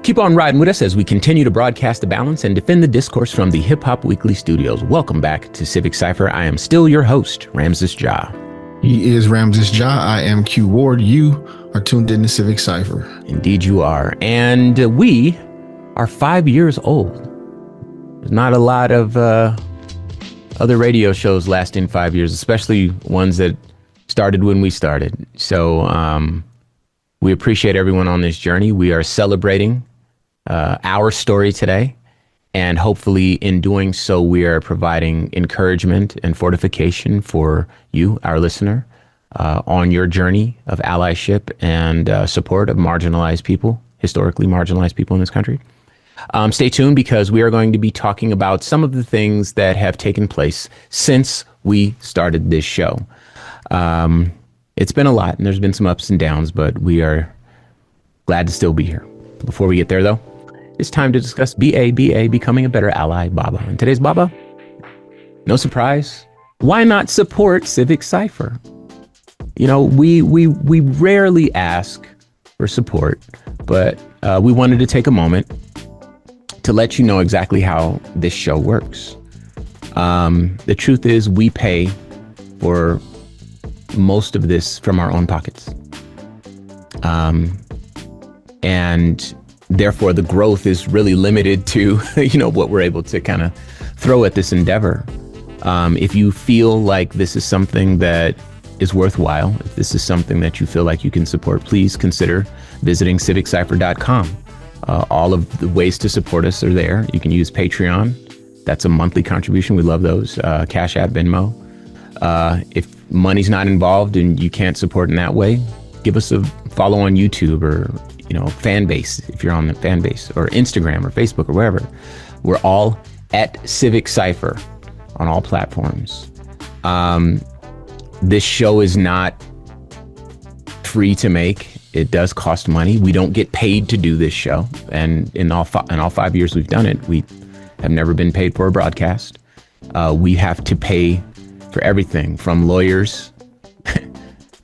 Keep on riding with us as we continue to broadcast the balance and defend the discourse from the Hip Hop Weekly studios. Welcome back to Civic Cipher. I am still your host, Ramses Ja. He is Ramses Ja. I am Q Ward. You are tuned in to Civic Cipher. Indeed you are. And we are 5 years old. There's not a lot of other radio shows lasting 5 years, especially ones that started when we started. So we appreciate everyone on this journey. We are celebrating our story today. And hopefully in doing so, we are providing encouragement and fortification for you, our listener, on your journey of allyship and support of marginalized people, historically marginalized people in this country. Stay tuned because we are going to be talking about some of the things that have taken place since we started this show. It's been a lot and there's been some ups and downs, but we are glad to still be here. Before we get there, though, it's time to discuss BA, Becoming a Better Ally, BABA. And today's BABA, no surprise, why not support Civic Cipher? You know, we rarely ask for support, but we wanted to take a moment to let you know exactly how this show works. The truth is we pay for most of this from our own pockets. And therefore, the growth is really limited to, what we're able to kind of throw at this endeavor. If you feel like this is something that is worthwhile, if this is something that you feel like you can support, please consider visiting civiccipher.com. All of the ways to support us are there. You can use Patreon. That's a monthly contribution. We love those. Cash App, Venmo. If money's not involved and you can't support in that way, give us a follow on YouTube or fan base, if you're on the fan base, or Instagram or Facebook or wherever. We're all at Civic Cipher on all platforms. This show is not free to make. It does cost money. We don't get paid to do this show. And in all 5 years we've done it, we have never been paid for a broadcast. We have to pay for everything from lawyers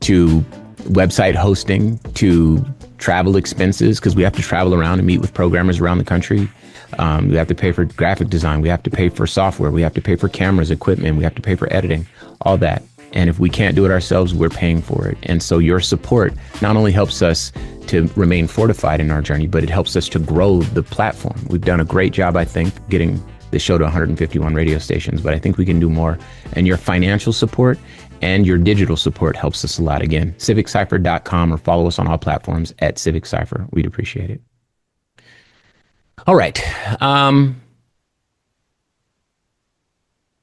to website hosting to travel expenses, because we have to travel around and meet with programmers around the country. We have to pay for graphic design. We have to pay for software. We have to pay for cameras, equipment. We have to pay for editing, all that. And if we can't do it ourselves, we're paying for it. And so your support not only helps us to remain fortified in our journey, but it helps us to grow the platform. We've done a great job, I think, getting the show to 151 radio stations, but I think we can do more. And your financial support and your digital support helps us a lot. Again, civiccipher.com, or follow us on all platforms at Civic Cipher. We'd appreciate it. All right.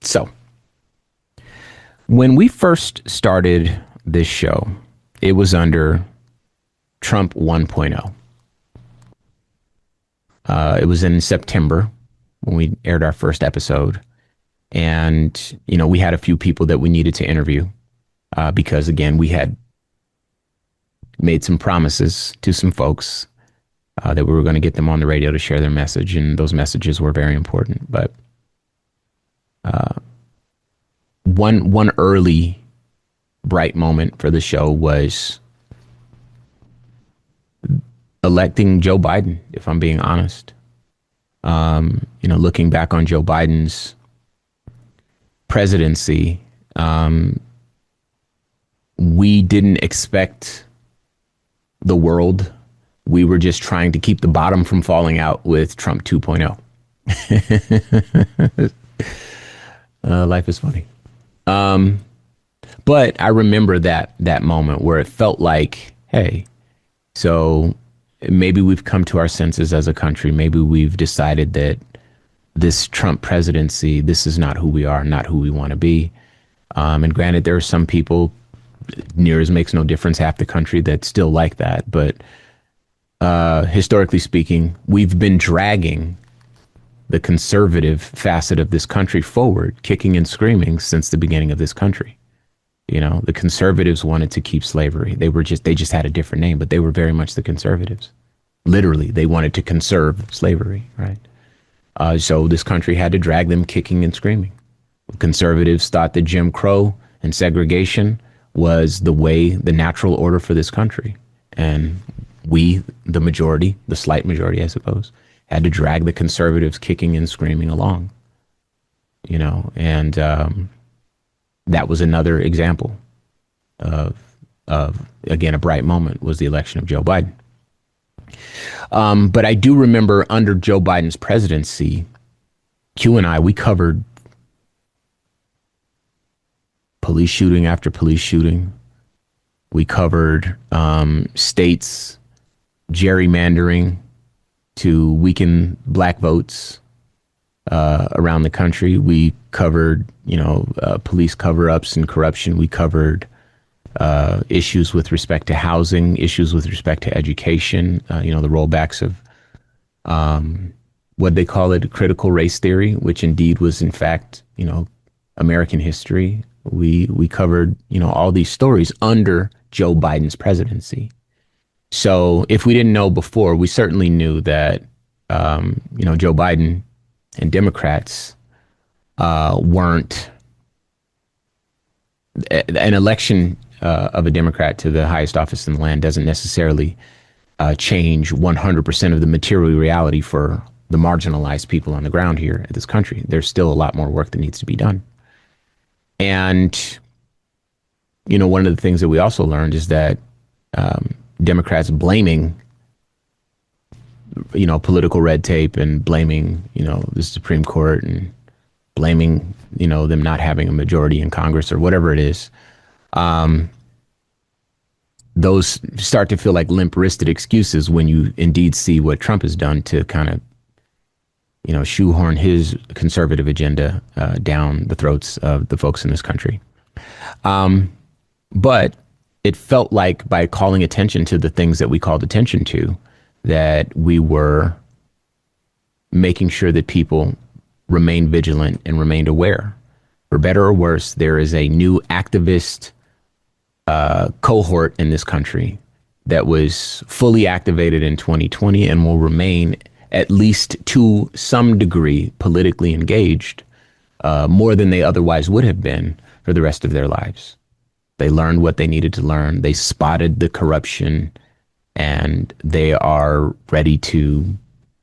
So when we first started this show, it was under Trump 1.0. It was in September when we aired our first episode. And, we had a few people that we needed to interview because, again, we had made some promises to some folks that we were going to get them on the radio to share their message. And those messages were very important. But one early bright moment for the show was electing Joe Biden, if I'm being honest. Looking back on Joe Biden's presidency, we didn't expect the world. We were just trying to keep the bottom from falling out with Trump 2.0. Life is funny. But I remember that moment where it felt like, hey, so maybe we've come to our senses as a country. Maybe we've decided that this Trump presidency, this is not who we are, not who we want to be. And granted, there are some people, near as makes no difference, half the country, that still like that. But historically speaking, we've been dragging the conservative facet of this country forward, kicking and screaming since the beginning of this country. The conservatives wanted to keep slavery. They just had a different name, but they were very much the conservatives. Literally, they wanted to conserve slavery, right? So this country had to drag them kicking and screaming. Conservatives thought that Jim Crow and segregation was the natural order for this country. And We, the majority, the slight majority, I suppose, had to drag the conservatives kicking and screaming along, and that was another example of, again, a bright moment was the election of Joe Biden. But I do remember under Joe Biden's presidency, Q and I, we covered police shooting after police shooting. We covered states gerrymandering to weaken black votes around the country. We covered, police cover-ups and corruption. We covered issues with respect to housing, issues with respect to education, the rollbacks of what they call it, critical race theory, which indeed was, in fact, American history. We covered, all these stories under Joe Biden's presidency. So if we didn't know before, we certainly knew that, Joe Biden and Democrats weren't an election of a Democrat to the highest office in the land doesn't necessarily change 100% of the material reality for the marginalized people on the ground here in this country. There's still a lot more work that needs to be done. And, one of the things that we also learned is that Democrats blaming, political red tape and blaming, the Supreme Court and blaming, them not having a majority in Congress or whatever it is, those start to feel like limp-wristed excuses when you indeed see what Trump has done to kind of, shoehorn his conservative agenda down the throats of the folks in this country. But it felt like by calling attention to the things that we called attention to, that we were making sure that people remained vigilant and remained aware. For better or worse, there is a new activist cohort in this country that was fully activated in 2020 and will remain at least to some degree politically engaged, more than they otherwise would have been for the rest of their lives. They learned what they needed to learn. They spotted the corruption, and they are ready to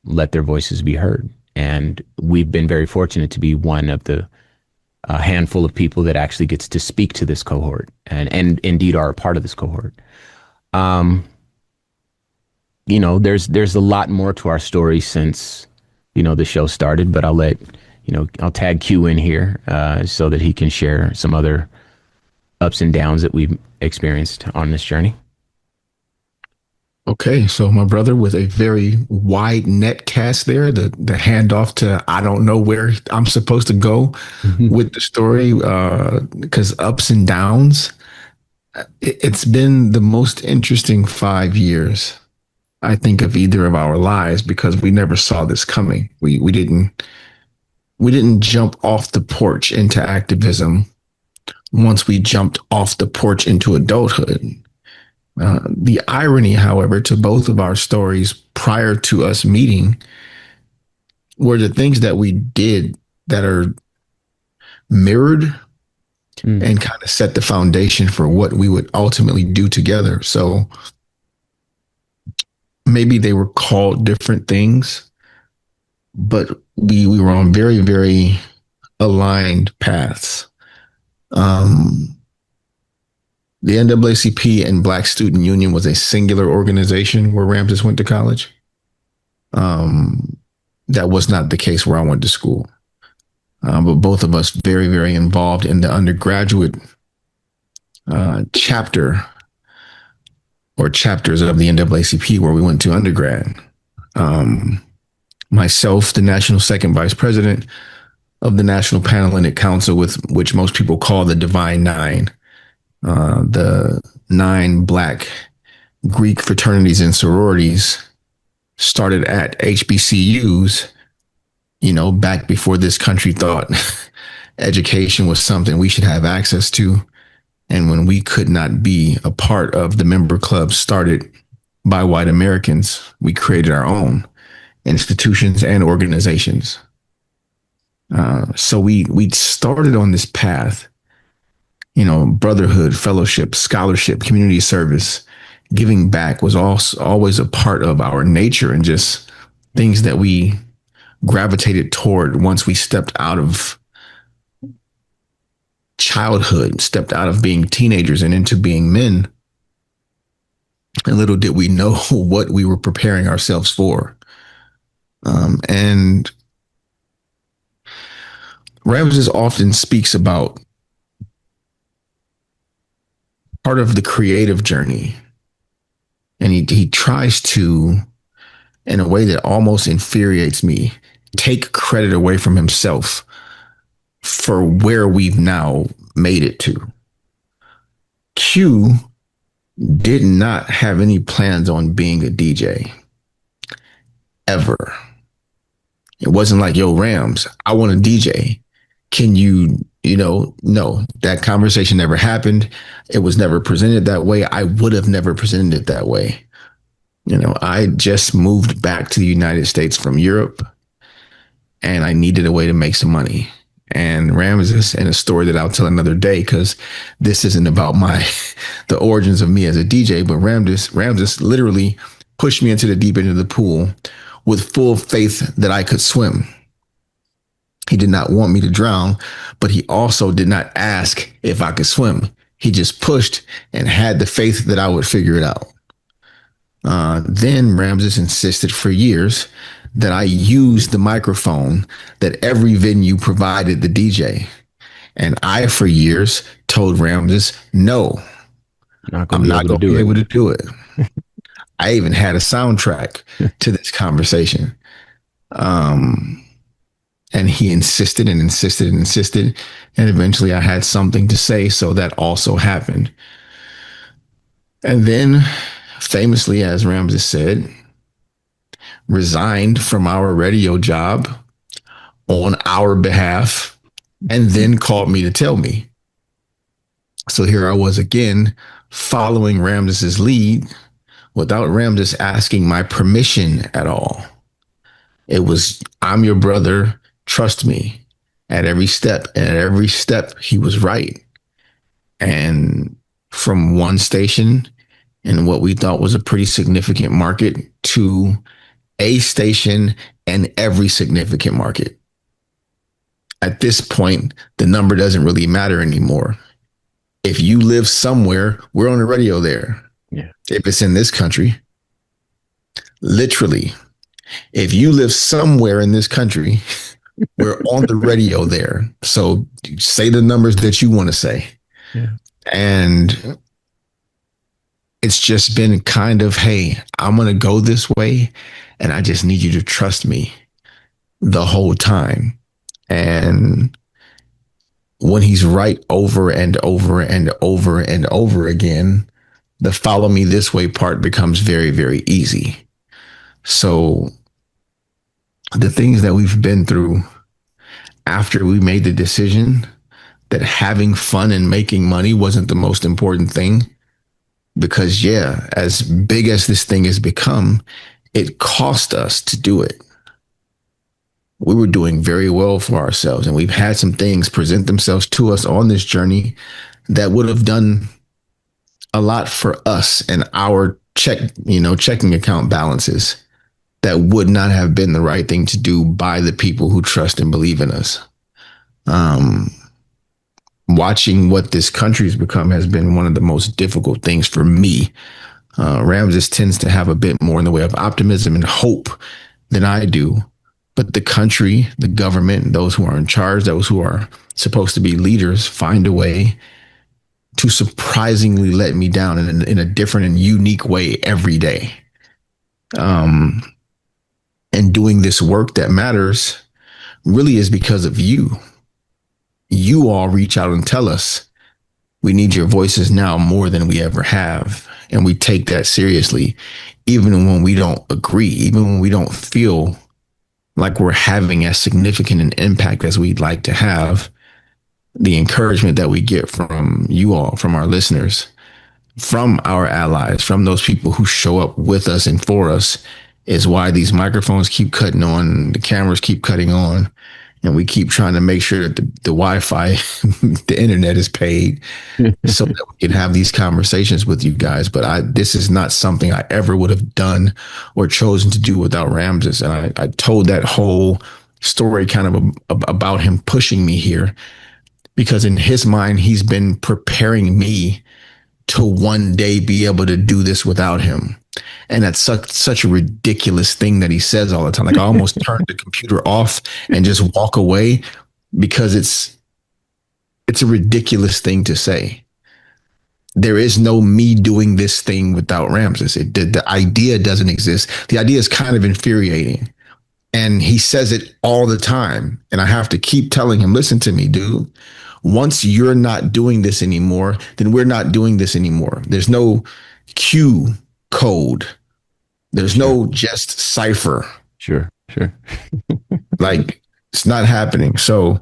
let their voices be heard. And we've been very fortunate to be one of the handful of people that actually gets to speak to this cohort and indeed are a part of this cohort. There's a lot more to our story since, the show started, but I'll tag Q in here so that he can share some other ups and downs that we've experienced on this journey. Okay, so my brother, with a very wide net cast there, the handoff to I don't know where I'm supposed to go with the story, because ups and downs. It's been the most interesting 5 years, I think, of either of our lives, because we never saw this coming. We didn't jump off the porch into activism once we jumped off the porch into adulthood. The irony, however, to both of our stories prior to us meeting were the things that we did that are mirrored and kind of set the foundation for what we would ultimately do together. So maybe they were called different things, but we were on very, very aligned paths. The NAACP and Black Student Union was a singular organization where Ramses went to college. That was not the case where I went to school. But both of us very, very involved in the undergraduate chapter or chapters of the NAACP where we went to undergrad. Myself, the national second vice president of the National Panhellenic Council, with which most people call the Divine Nine. The 9 Black Greek fraternities and sororities started at HBCUs, back before this country thought education was something we should have access to. And when we could not be a part of the member clubs started by white Americans, we created our own institutions and organizations. So we started on this path, brotherhood, fellowship, scholarship, community service, giving back was also always a part of our nature and just things that we gravitated toward once we stepped out of childhood, stepped out of being teenagers and into being men. And little did we know what we were preparing ourselves for. And Ramses often speaks about part of the creative journey. And he tries to, in a way that almost infuriates me, take credit away from himself for where we've now made it to. Q did not have any plans on being a DJ ever. It wasn't like, yo, Rams, I want to DJ. Can you, no, that conversation never happened. It was never presented that way. I would have never presented it that way. I just moved back to the United States from Europe and I needed a way to make some money. And Ramses, and a story that I'll tell another day, because this isn't about the origins of me as a DJ, but Ramses literally pushed me into the deep end of the pool with full faith that I could swim. He did not want me to drown, but he also did not ask if I could swim. He just pushed and had the faith that I would figure it out. Then Ramses insisted for years that I used the microphone that every venue provided the DJ. And I, for years, told Ramses, no, I'm not going to be able to do it. I even had a soundtrack to this conversation. And he insisted and insisted and insisted. And eventually I had something to say. So that also happened. And then famously, as Ramses said, resigned from our radio job on our behalf and then called me to tell me. So here I was again, following Ramses's lead without Ramses asking my permission at all. It was, I'm your brother, trust me, at every step. And at every step, he was right. And from one station in what we thought was a pretty significant market to a station and every significant market. At this point, the number doesn't really matter anymore. If you live somewhere, we're on the radio there. Yeah. If it's in this country, literally, if you live somewhere in this country, we're on the radio there. So say the numbers that you want to say. Yeah. And it's just been kind of, hey, I'm going to go this way and I just need you to trust me the whole time. And when he's right over and over and over and over again, the follow me this way part becomes very, very easy. So the things that we've been through after we made the decision that having fun and making money wasn't the most important thing, because yeah, as big as this thing has become, it cost us to do it. We were doing very well for ourselves, and we've had some things present themselves to us on this journey that would have done a lot for us and our checking account balances that would not have been the right thing to do by the people who trust and believe in us. Watching what this country's become has been one of the most difficult things for me. Ramses tends to have a bit more in the way of optimism and hope than I do. But the country, the government, those who are in charge, those who are supposed to be leaders, find a way to surprisingly let me down in a different and unique way every day. And doing this work that matters really is because of you. You all reach out and tell us, we need your voices now more than we ever have. And we take that seriously, even when we don't agree, even when we don't feel like we're having as significant an impact as we'd like to have. The encouragement that we get from you all, from our listeners, from our allies, from those people who show up with us and for us, is why these microphones keep cutting on, the cameras keep cutting on, and we keep trying to make sure that the Wi-Fi, the internet is paid so that we can have these conversations with you guys. But this is not something I ever would have done or chosen to do without Ramses. And I told that whole story kind of about him pushing me here because in his mind, he's been preparing me to one day be able to do this without him. And that's such a ridiculous thing that he says all the time. Like I almost turn the computer off and just walk away because it's a ridiculous thing to say. There is no me doing this thing without Ramses. The idea doesn't exist. The idea is kind of infuriating. And he says it all the time. And I have to keep telling him, listen to me, dude. Once you're not doing this anymore, then we're not doing this anymore. There's no Q code. There's no just cipher. Sure. Like it's not happening. So,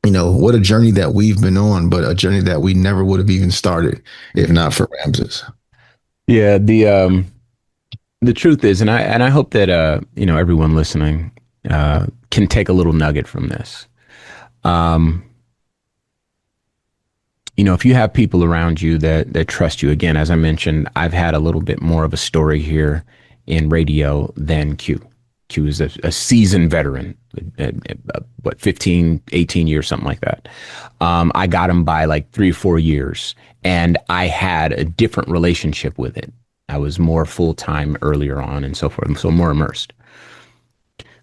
what a journey that we've been on, but a journey that we never would have even started if not for Ramses. Yeah. The truth is, and I hope that, everyone listening, can take a little nugget from this. If you have people around you that trust you, again, as I mentioned, I've had a little bit more of a story here in radio than Q. Q is a seasoned veteran, 15, 18 years, something like that. I got him by like 3 or 4 years, and I had a different relationship with it. I was more full-time earlier on and so forth, so more immersed.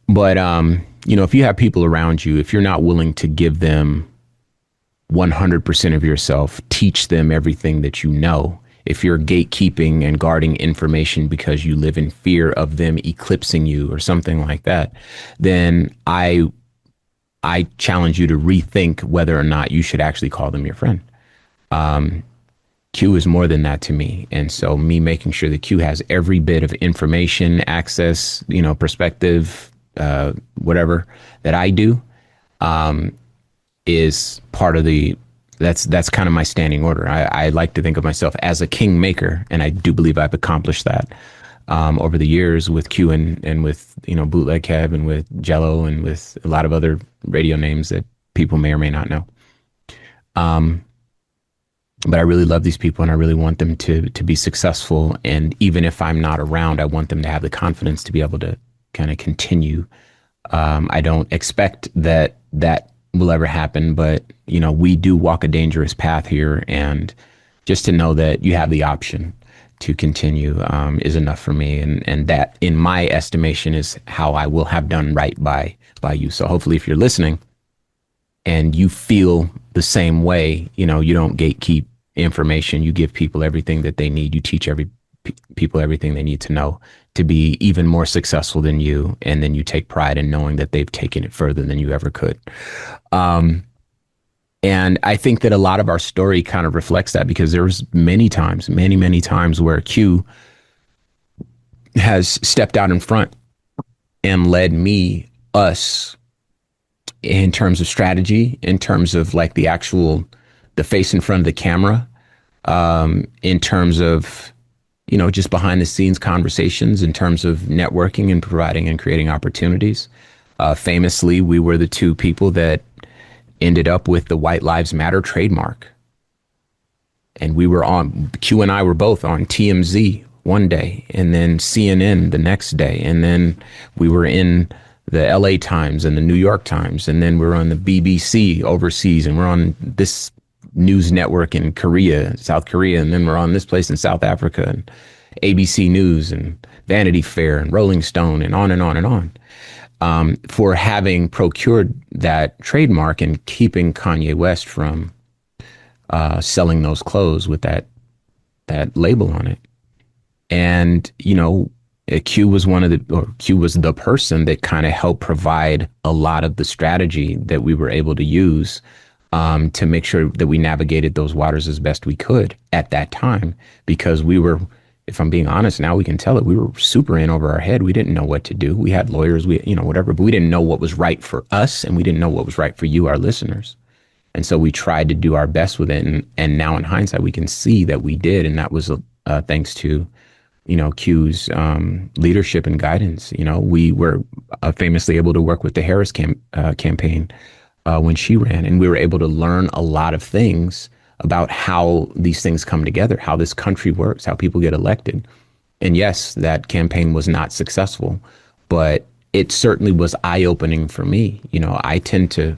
But, if you have people around you, if you're not willing to give them 100% of yourself, teach them everything that you know. If you're gatekeeping and guarding information because you live in fear of them eclipsing you or something like that, then I challenge you to rethink whether or not you should actually call them your friend. Q is more than that to me. And so me making sure that Q has every bit of information, access, perspective, whatever that I do, is part of that's kind of my standing order. I like to think of myself as a kingmaker, and I do believe I've accomplished that over the years with Q and with Bootleg Kev and with Jello and with a lot of other radio names that people may or may not know. But I really love these people, and I really want them to be successful. And even if I'm not around, I want them to have the confidence to be able to kind of continue. I don't expect that will ever happen, but we do walk a dangerous path here, and just to know that you have the option to continue is enough for me, and that, in my estimation, is how I will have done right by you. So hopefully, if you're listening and you feel the same way, you don't gatekeep information. You give people everything that they need. You teach people everything they need to know to be even more successful than you, and then you take pride in knowing that they've taken it further than you ever could. And I think that a lot of our story kind of reflects that, because there's many times where Q has stepped out in front and led us in terms of strategy, in terms of like the face in front of the camera, in terms of just behind the scenes conversations, in terms of networking and providing and creating opportunities. Famously, we were the two people that ended up with the White Lives Matter trademark. And Q and I were both on TMZ one day, and then CNN the next day. And then we were in the LA Times and the New York Times. And then we're on the BBC overseas, and we're on this news network in South Korea. And then we're on this place in South Africa, and ABC News and Vanity Fair and Rolling Stone, and on and on and on. For having procured that trademark and keeping Kanye West from selling those clothes with that label on it. And, Q was the person that kind of helped provide a lot of the strategy that we were able to use to make sure that we navigated those waters as best we could at that time, because we were, if I'm being honest now, we can tell it, we were super in over our head. We didn't know what to do. We had lawyers, whatever, but we didn't know what was right for us, and we didn't know what was right for you, our listeners. And so we tried to do our best with it. And now in hindsight, we can see that we did. And that was thanks to, Q's leadership and guidance. We were famously able to work with the Harris campaign when she ran, and we were able to learn a lot of things about how these things come together, how this country works, how people get elected. And yes, that campaign was not successful, but it certainly was eye-opening for me. I tend to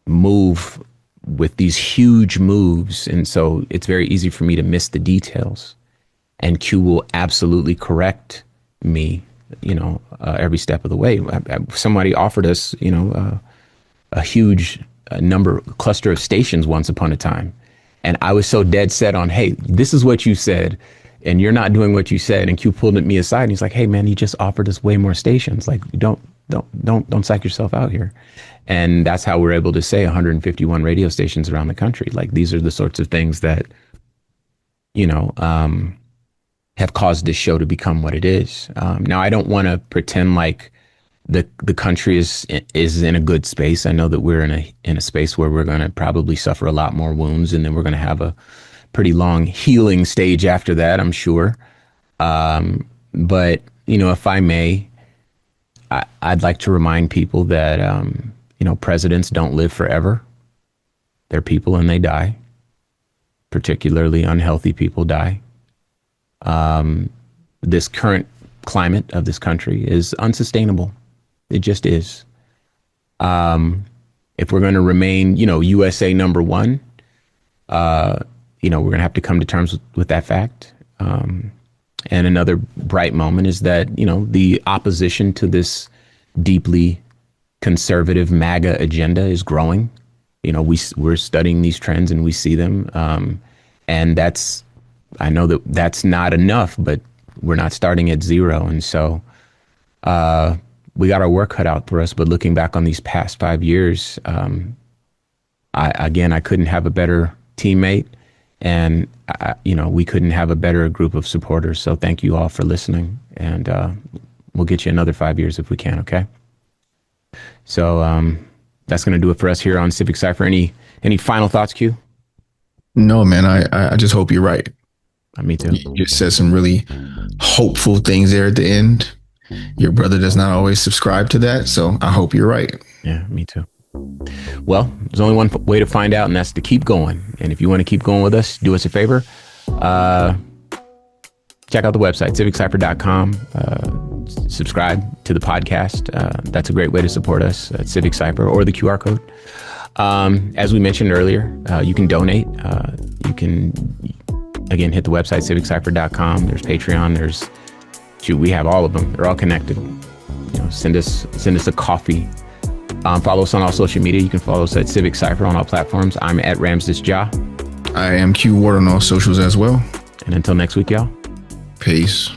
move with these huge moves, and so it's very easy for me to miss the details. And Q will absolutely correct me, every step of the way. Somebody offered us, a huge cluster of stations once upon a time. And I was so dead set on, hey, this is what you said, and you're not doing what you said. And Q pulled me aside and he's like, hey man, you just offered us way more stations. Like, don't psych yourself out here. And that's how we're able to say 151 radio stations around the country. Like, these are the sorts of things that, have caused this show to become what it is. Now, I don't want to pretend like the country is in a good space. I know that we're in a space where we're going to probably suffer a lot more wounds, and then we're going to have a pretty long healing stage after that, I'm sure. But if I may, I'd like to remind people that presidents don't live forever. They're people and they die. Particularly unhealthy people die. This current climate of this country is unsustainable. It just is. If we're going to remain, USA number one, we're going to have to come to terms with that fact. And another bright moment is that, the opposition to this deeply conservative MAGA agenda is growing. We're studying these trends and we see them. And I know that that's not enough, but we're not starting at zero. And so we got our work cut out for us. But looking back on these past 5 years, I couldn't have a better teammate, and we couldn't have a better group of supporters. So thank you all for listening, and we'll get you another 5 years if we can. Okay. So that's going to do it for us here on Civic Cipher. Any final thoughts, Q? No, man. I just hope you're right. Me too. You just said some really hopeful things there at the end. Your brother does not always subscribe to that, so I hope you're right. Yeah, me too. Well, there's only one way to find out, and that's to keep going. And if you want to keep going with us, do us a favor. Check out the website, civiccipher.com. Subscribe to the podcast. That's a great way to support us at Civic Cipher, or the QR code. As we mentioned earlier, you can donate. You can, again, hit the website, civiccipher.com. There's Patreon. We have all of them. They're all connected. Send us a coffee. Follow us on all social media. You can follow us at Civic Cipher on all platforms. I'm at Ramsdis Ja. I am Q Ward on all socials as well. And until next week, y'all. Peace.